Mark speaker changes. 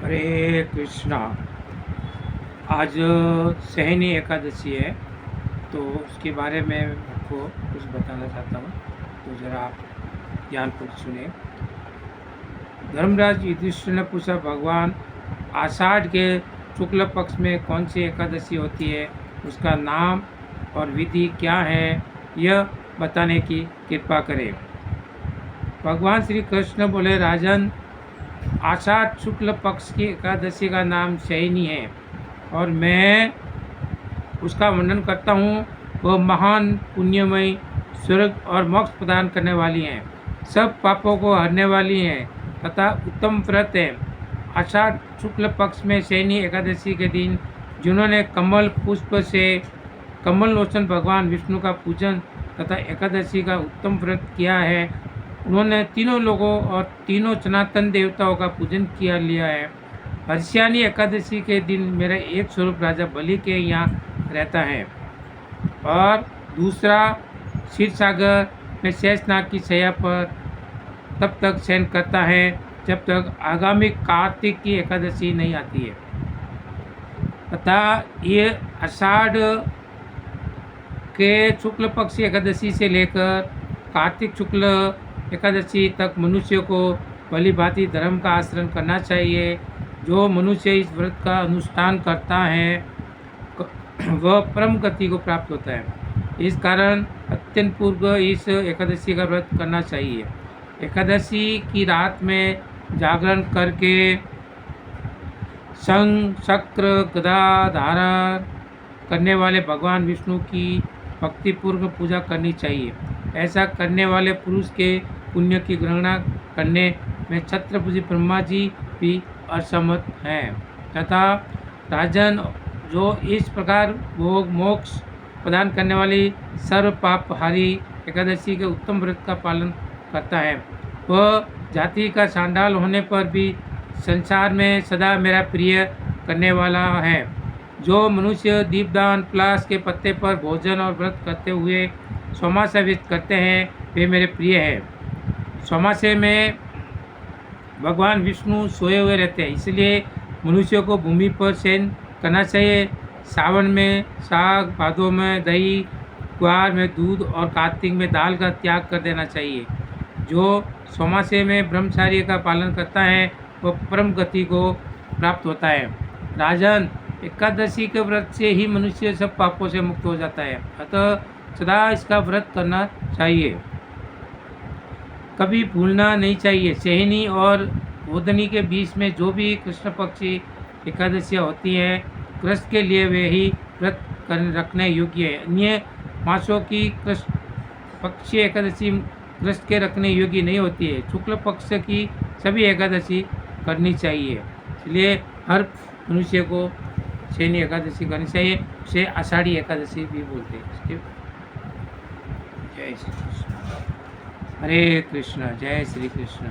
Speaker 1: हरे कृष्णा। आज सहनी एकादशी है, तो उसके बारे में आपको कुछ बताना चाहता हूँ, तो ज़रा आप ध्यानपूर्वक सुने। धर्मराज युधिष्ठिर ने पूछा, भगवान, आषाढ़ के शुक्ल पक्ष में कौन सी एकादशी होती है, उसका नाम और विधि क्या है, यह बताने की कृपा करें। भगवान श्री कृष्ण बोले, राजन, आषाढ़ शुक्ल पक्ष की एकादशी का नाम शयनी है और मैं उसका वर्णन करता हूँ। वह महान पुण्यमयी, स्वर्ग और मोक्ष प्रदान करने वाली हैं, सब पापों को हरने वाली हैं तथा उत्तम व्रत है। आषाढ़ शुक्ल पक्ष में शयनी एकादशी के दिन जिन्होंने कमल पुष्प से कमल लोचन भगवान विष्णु का पूजन तथा एकादशी का उत्तम व्रत किया है, उन्होंने तीनों लोगों और तीनों सनातन देवताओं का पूजन किया लिया है। हर्षियानी एकादशी के दिन मेरा एक स्वरूप राजा बलि के यहाँ रहता है और दूसरा क्षीर सागर में शेषनाग की शैया पर तब तक शयन करता है जब तक आगामी कार्तिक की एकादशी नहीं आती है। तथा ये आषाढ़ के शुक्ल पक्ष एकादशी से लेकर कार्तिक शुक्ल एकादशी तक मनुष्य को भली भांति धर्म का आचरण करना चाहिए। जो मनुष्य इस व्रत का अनुष्ठान करता है वह परम गति को प्राप्त होता है। इस कारण अत्यंत पूर्व इस एकादशी का व्रत करना चाहिए। एकादशी की रात में जागरण करके शंख चक्र गदा धारण करने वाले भगवान विष्णु की भक्तिपूर्वक पूजा करनी चाहिए। ऐसा करने वाले पुरुष के पुण्य की गणना करने में छत्रपति ब्रह्मा जी भी असमर्थ हैं। तथा राजन, जो इस प्रकार भोग मोक्ष प्रदान करने वाली सर्व पापहारी एकादशी के उत्तम व्रत का पालन करता है, वह जाति का सांडाल होने पर भी संसार में सदा मेरा प्रिय करने वाला है। जो मनुष्य दीपदान, पलाश के पत्ते पर भोजन और व्रत करते हुए सोमासे व्यतीत करते हैं, वे मेरे प्रिय हैं। सोमासे में भगवान विष्णु सोए हुए रहते हैं, इसलिए मनुष्य को भूमि पर शयन करना चाहिए। सावन में साग, भादों में दही, ग्वार में दूध और कार्तिक में दाल का त्याग कर देना चाहिए। जो सोमासे में ब्रह्मचर्य का पालन करता है वह परम गति को प्राप्त होता है। राजन, एकादशी के व्रत से ही मनुष्य सब पापों से मुक्त हो जाता है, अतः सदा इसका व्रत करना चाहिए, कभी भूलना नहीं चाहिए। शयनी और बोधनी के बीच में जो भी कृष्ण पक्षी एकादशियाँ होती हैं, कृष्ण के लिए वे ही व्रत रखने योग्य है। अन्य मासों की कृष्ण पक्षी एकादशी कृष्ण के रखने योग्य नहीं होती है। शुक्ल पक्ष की सभी एकादशी करनी चाहिए, इसलिए हर मनुष्य को शयनी एकादशी करनी चाहिए। उसे आषाढ़ी एकादशी भी बोलते हैं। जय श्री कृष्ण। हरे कृष्ण। जय श्री कृष्ण।